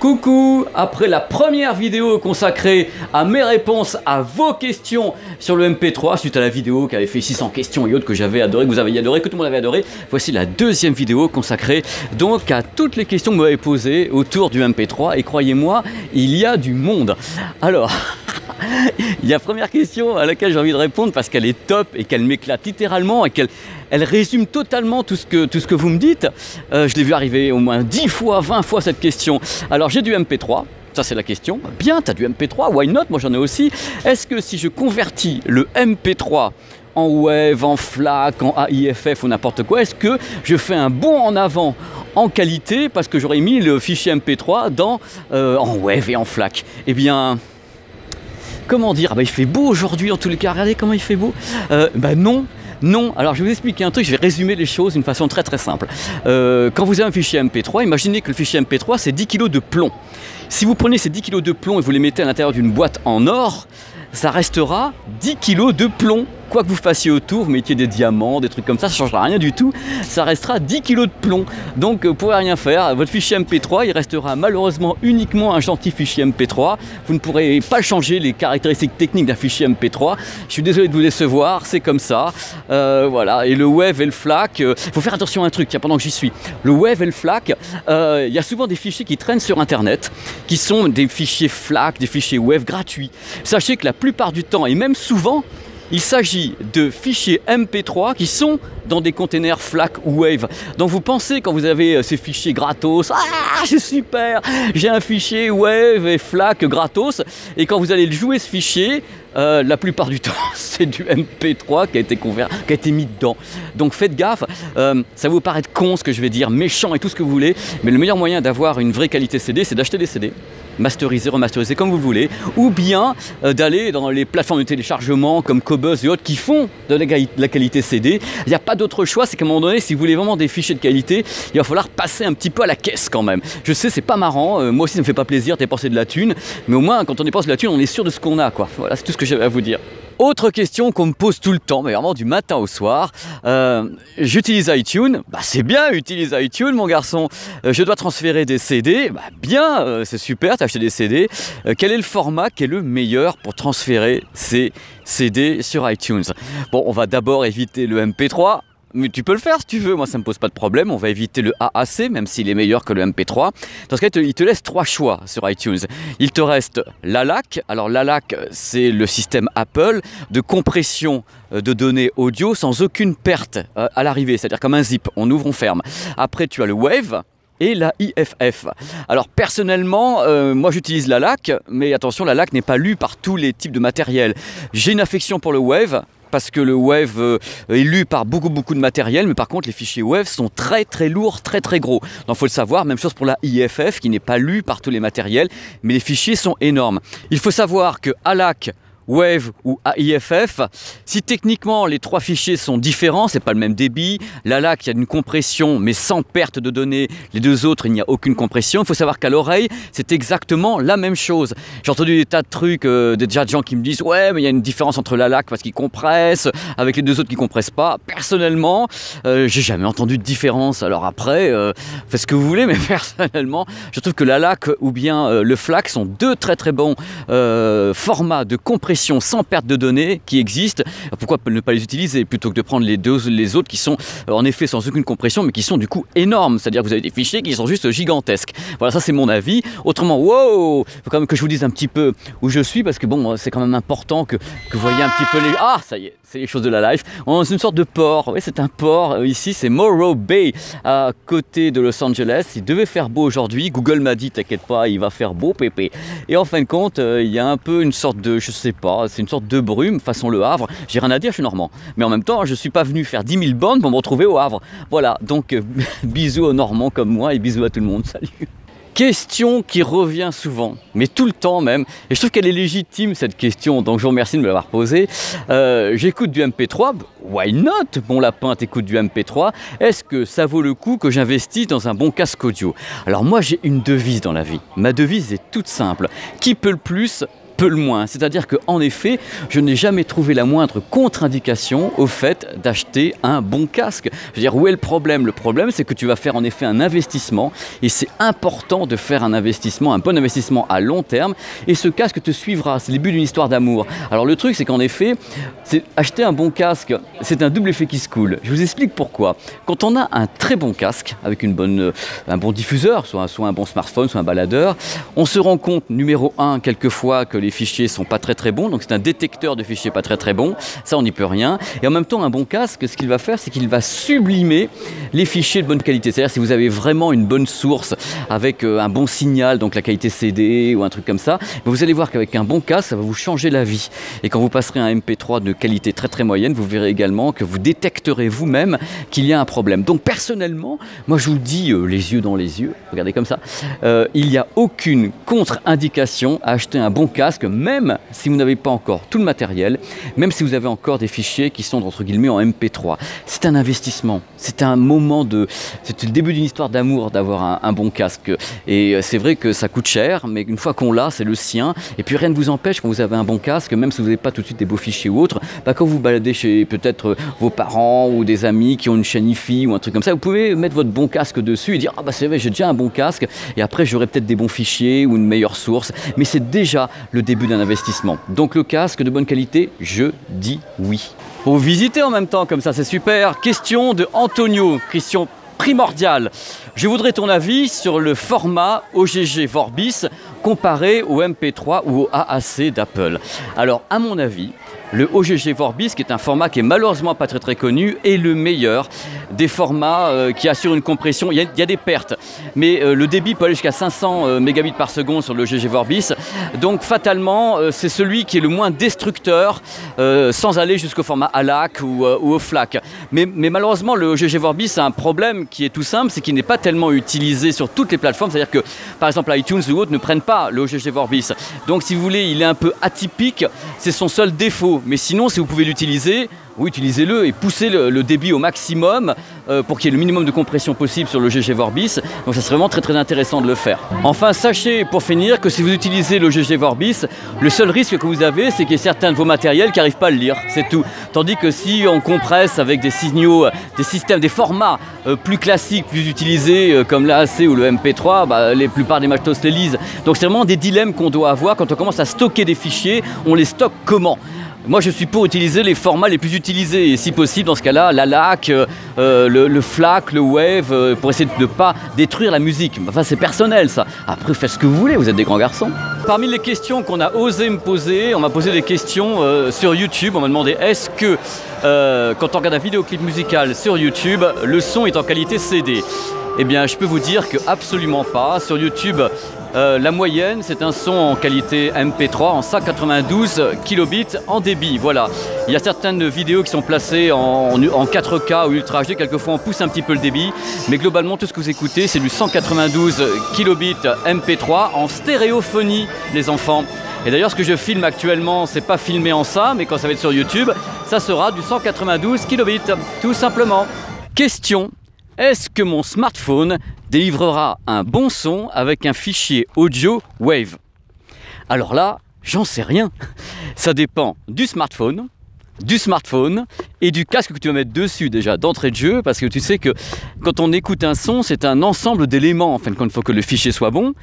Coucou! Après la première vidéo consacrée à mes réponses à vos questions sur le MP3, suite à la vidéo qui avait fait 600 questions et autres que j'avais adoré, que vous avez adoré, que tout le monde avait adoré, voici la deuxième vidéo consacrée donc à toutes les questions que vous m'avez posées autour du MP3 et croyez-moi, il y a du monde. Alors... il y a la première question à laquelle j'ai envie de répondre parce qu'elle est top et qu'elle m'éclate littéralement et qu'elle résume totalement tout ce que vous me dites. Je l'ai vu arriver au moins 10 fois, 20 fois cette question. Alors j'ai du MP3, ça c'est la question. Bien, tu as du MP3, why not? Moi j'en ai aussi. Est-ce que si je convertis le MP3 en Wave, en FLAC, en AIFF ou n'importe quoi, est-ce que je fais un bond en avant en qualité parce que j'aurais mis le fichier MP3 en Wave et en FLAC? Eh bien... comment dire? Il fait beau aujourd'hui en tous les cas, regardez comment il fait beau. Non, alors je vais vous expliquer un truc, je vais résumer les choses d'une façon très simple. Quand vous avez un fichier MP3, imaginez que le fichier MP3 c'est 10 kg de plomb. Si vous prenez ces 10 kg de plomb et vous les mettez à l'intérieur d'une boîte en or, ça restera 10 kg de plomb. Quoi que vous fassiez autour, vous mettiez des diamants, des trucs comme ça ne changera rien du tout. Ça restera 10 kg de plomb. Donc vous ne pourrez rien faire. Votre fichier MP3, il restera malheureusement uniquement un gentil fichier MP3. Vous ne pourrez pas changer les caractéristiques techniques d'un fichier MP3. Je suis désolé de vous décevoir, c'est comme ça. Voilà. Et le Wave et le FLAC, il faut faire attention à un truc, pendant que j'y suis. Le Wave et le FLAC, il y a souvent des fichiers qui traînent sur Internet, qui sont des fichiers FLAC, des fichiers Wave gratuits. Sachez que la plupart du temps, et même souvent, il s'agit de fichiers MP3 qui sont dans des containers FLAC ou Wave. Donc vous pensez quand vous avez ces fichiers gratos, ah c'est super, j'ai un fichier Wave et FLAC gratos, et quand vous allez le jouer ce fichier, la plupart du temps c'est du MP3 qui a été mis dedans. Donc faites gaffe, ça va vous paraître con ce que je vais dire, méchant et tout ce que vous voulez, mais le meilleur moyen d'avoir une vraie qualité CD, c'est d'acheter des CD. Masterisé, remasterisé comme vous voulez, ou bien d'aller dans les plateformes de téléchargement comme Qobuz et autres qui font de la qualité CD. Il n'y a pas d'autre choix, c'est qu'à un moment donné, si vous voulez vraiment des fichiers de qualité, il va falloir passer un petit peu à la caisse quand même. Je sais, c'est pas marrant, moi aussi ça me fait pas plaisir de dépenser de la thune, mais au moins quand on dépense de la thune, on est sûr de ce qu'on a, quoi. Voilà, c'est tout ce que j'avais à vous dire. Autre question qu'on me pose tout le temps, mais vraiment du matin au soir, j'utilise iTunes, c'est bien, utilise iTunes mon garçon, je dois transférer des CD, bien, c'est super, t'as acheté des CD, quel est le format qui est le meilleur pour transférer ces CD sur iTunes? Bon, on va d'abord éviter le MP3, mais tu peux le faire si tu veux, moi ça me pose pas de problème, on va éviter le AAC même s'il est meilleur que le MP3. Dans ce cas, il te laisse 3 choix sur iTunes. Il te reste l'ALAC, alors l'ALAC c'est le système Apple de compression de données audio sans aucune perte à l'arrivée, c'est-à-dire comme un zip, on ouvre, on ferme. Après tu as le Wave et la IFF. Alors personnellement, moi j'utilise la LAC, mais attention, la LAC n'est pas lue par tous les types de matériel. J'ai une affection pour le Wave, parce que le Wave est lu par beaucoup de matériel, mais par contre les fichiers Wave sont très lourds, très gros. Donc il faut le savoir, même chose pour la IFF qui n'est pas lue par tous les matériels, mais les fichiers sont énormes. Il faut savoir que ALAC, Wave ou AIFF, si techniquement les 3 fichiers sont différents, c'est pas le même débit, l'ALAC il y a une compression mais sans perte de données, les 2 autres il n'y a aucune compression. Il faut savoir qu'à l'oreille c'est exactement la même chose. J'ai entendu des tas de trucs, déjà de gens qui me disent ouais mais il y a une différence entre l'ALAC parce qu'il compresse, avec les 2 autres qui compressent pas. Personnellement, j'ai jamais entendu de différence. Alors après, faites ce que vous voulez, mais personnellement, je trouve que l'ALAC ou bien le FLAC sont 2 très bons formats de compression sans perte de données qui existent. Pourquoi ne pas les utiliser plutôt que de prendre les autres qui sont en effet sans aucune compression mais qui sont du coup énormes, c'est-à-dire que vous avez des fichiers qui sont juste gigantesques. Voilà, ça c'est mon avis. Autrement, wow, il faut quand même que je vous dise un petit peu où je suis parce que bon, c'est quand même important que vous voyez un petit peu les... Ah, ça y est, c'est les choses de la life. On est une sorte de port, oui c'est un port, ici c'est Morro Bay à côté de Los Angeles. Il devait faire beau aujourd'hui, Google m'a dit t'inquiète pas, il va faire beau pépé. Et en fin de compte, il y a un peu une sorte de, je sais pas, c'est une sorte de brume façon Le Havre. J'ai rien à dire, je suis normand. Mais en même temps, je suis pas venu faire 10 000 bornes pour me retrouver au Havre. Voilà, donc bisous aux Normands comme moi et bisous à tout le monde. Salut. Question qui revient souvent, mais tout le temps même, et je trouve qu'elle est légitime cette question, donc je vous remercie de me l'avoir posée. J'écoute du MP3, why not? Bon lapin, t'écoutes du MP3, est-ce que ça vaut le coup que j'investisse dans un bon casque audio? Alors moi j'ai une devise dans la vie, ma devise est toute simple, qui peut le plus peu le moins. C'est-à-dire qu'en effet, je n'ai jamais trouvé la moindre contre-indication au fait d'acheter un bon casque. Je veux dire, où est le problème? Le problème, c'est que tu vas faire en effet un investissement et c'est important de faire un investissement, un bon investissement à long terme et ce casque te suivra. C'est le début d'une histoire d'amour. Alors le truc, c'est qu'en effet, acheter un bon casque, c'est un double effet qui se coule. Je vous explique pourquoi. Quand on a un très bon casque avec un bon diffuseur, soit un bon smartphone, soit un baladeur, on se rend compte, numéro 1, quelquefois que les fichiers sont pas très bons, donc c'est un détecteur de fichiers pas très bons, ça on n'y peut rien. Et en même temps, un bon casque, ce qu'il va faire, c'est qu'il va sublimer les fichiers de bonne qualité. C'est-à-dire si vous avez vraiment une bonne source avec un bon signal, donc la qualité CD ou un truc comme ça, vous allez voir qu'avec un bon casque, ça va vous changer la vie. Et quand vous passerez un MP3 de qualité très moyenne, vous verrez également que vous détecterez vous-même qu'il y a un problème. Donc personnellement, moi je vous le dis les yeux dans les yeux, regardez comme ça, il n'y a aucune contre-indication à acheter un bon casque, même si vous n'avez pas encore tout le matériel, même si vous avez encore des fichiers qui sont entre guillemets en MP3. C'est un investissement, c'est un moment c'est le début d'une histoire d'amour d'avoir un bon casque. Et c'est vrai que ça coûte cher, mais une fois qu'on l'a, c'est le sien. Et puis rien ne vous empêche, quand vous avez un bon casque, même si vous n'avez pas tout de suite des beaux fichiers ou autres, quand vous baladez chez peut-être vos parents ou des amis qui ont une chaîne hi-fi ou un truc comme ça, vous pouvez mettre votre bon casque dessus et dire ah bah c'est vrai, j'ai déjà un bon casque et après j'aurai peut-être des bons fichiers ou une meilleure source, mais c'est déjà le début d'un investissement. Donc le casque de bonne qualité, je dis oui. Pour visiter en même temps comme ça, c'est super. Question de Antonio, question primordiale. Je voudrais ton avis sur le format OGG Vorbis comparé au MP3 ou au AAC d'Apple. Alors à mon avis, le OGG Vorbis, qui est un format qui est malheureusement pas très connu, est le meilleur des formats qui assurent une compression. Il y a des pertes, mais le débit peut aller jusqu'à 500 mégabits par seconde sur le OGG Vorbis. Donc fatalement, c'est celui qui est le moins destructeur sans aller jusqu'au format ALAC ou au FLAC. Mais malheureusement, le OGG Vorbis a un problème qui est tout simple, c'est qu'il n'est pas tellement utilisé sur toutes les plateformes. C'est-à-dire que, par exemple, iTunes ou autres ne prennent pas le OGG Vorbis. Donc si vous voulez, il est un peu atypique, c'est son seul défaut. Mais sinon, si vous pouvez l'utiliser, oui, utilisez-le et poussez le débit au maximum pour qu'il y ait le minimum de compression possible sur le GG Vorbis. Donc ça serait vraiment très intéressant de le faire. Enfin, sachez pour finir que si vous utilisez le GG Vorbis, le seul risque que vous avez, c'est qu'il y ait certains de vos matériels qui n'arrivent pas à le lire, c'est tout. Tandis que si on compresse avec des signaux, des systèmes, des formats plus classiques, plus utilisés comme l'AAC ou le MP3, la plupart des matos les lisent. Donc c'est vraiment des dilemmes qu'on doit avoir quand on commence à stocker des fichiers. On les stocke comment ? Moi, je suis pour utiliser les formats les plus utilisés et si possible, dans ce cas-là, l'ALAC, le FLAC, le WAVE, pour essayer de ne pas détruire la musique. Enfin, c'est personnel, ça. Après, faites ce que vous voulez, vous êtes des grands garçons. Parmi les questions qu'on a osé me poser, on m'a posé des questions sur YouTube. On m'a demandé, est-ce que, quand on regarde un vidéoclip musical sur YouTube, le son est en qualité CD ? Eh bien, je peux vous dire que absolument pas. Sur YouTube, la moyenne, c'est un son en qualité MP3 en 192 kilobits en débit. Voilà. Il y a certaines vidéos qui sont placées en 4K ou Ultra HD. Quelquefois, on pousse un petit peu le débit. Mais globalement, tout ce que vous écoutez, c'est du 192 kilobits MP3 en stéréophonie, les enfants. Et d'ailleurs, ce que je filme actuellement, c'est pas filmé en ça, mais quand ça va être sur YouTube, ça sera du 192 kilobits, tout simplement. Question. Est-ce que mon smartphone délivrera un bon son avec un fichier audio WAVE? Alors là, j'en sais rien. Ça dépend du smartphone et du casque que tu vas mettre dessus déjà d'entrée de jeu, parce que tu sais que quand on écoute un son, c'est un ensemble d'éléments. En fin de compte, il faut que le fichier soit bon,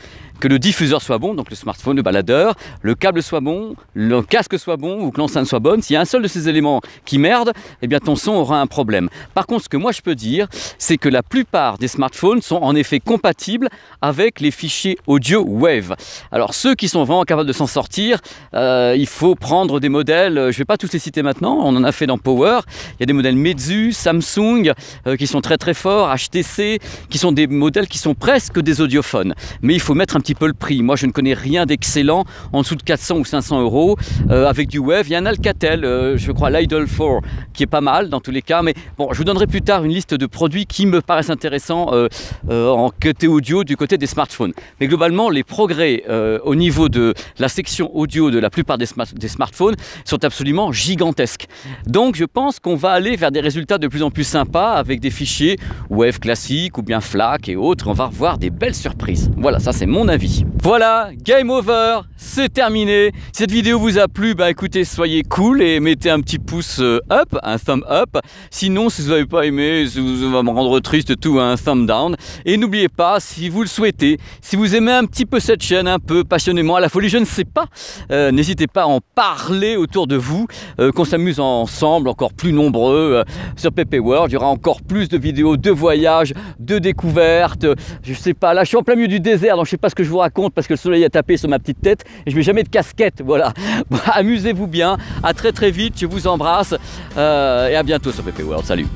que le diffuseur soit bon, donc le smartphone, le baladeur, le câble soit bon, le casque soit bon ou que l'enceinte soit bonne. S'il y a un seul de ces éléments qui merde, eh bien ton son aura un problème. Par contre, ce que moi je peux dire, c'est que la plupart des smartphones sont en effet compatibles avec les fichiers audio WAVE. Alors ceux qui sont vraiment capables de s'en sortir, il faut prendre des modèles, je ne vais pas tous les citer maintenant, on en a fait dans Power. Il y a des modèles Meizu, Samsung qui sont très forts, HTC, qui sont des modèles qui sont presque des audiophones. Mais il faut mettre un petit peu le prix. Moi, je ne connais rien d'excellent en dessous de 400 ou 500 euros avec du WAVE. Il y a un Alcatel, je crois, l'Idol 4, qui est pas mal dans tous les cas. Mais bon, je vous donnerai plus tard une liste de produits qui me paraissent intéressants en côté audio du côté des smartphones. Mais globalement, les progrès au niveau de la section audio de la plupart des smartphones sont absolument gigantesques. Donc, je pense qu'on va aller vers des résultats de plus en plus sympas avec des fichiers WAVE classiques ou bien FLAC et autres. On va revoir des belles surprises. Voilà, ça c'est mon avis. avis. Voilà, game over, c'est terminé. Si cette vidéo vous a plu, bah écoutez, soyez cool et mettez un petit pouce up, un thumb up. Sinon, si vous n'avez pas aimé, ça va me rendre triste, tout, un thumb down. Et n'oubliez pas, si vous le souhaitez, si vous aimez un petit peu cette chaîne, un peu passionnément à la folie, je ne sais pas, n'hésitez pas à en parler autour de vous, qu'on s'amuse ensemble, encore plus nombreux sur PP World. Il y aura encore plus de vidéos de voyages, de découvertes. Je sais pas, là je suis en plein milieu du désert, donc je sais pas ce que je vous raconte parce que le soleil a tapé sur ma petite tête et je mets jamais de casquette. Voilà, bon, amusez-vous bien, à très vite, je vous embrasse et à bientôt sur PP World. Salut.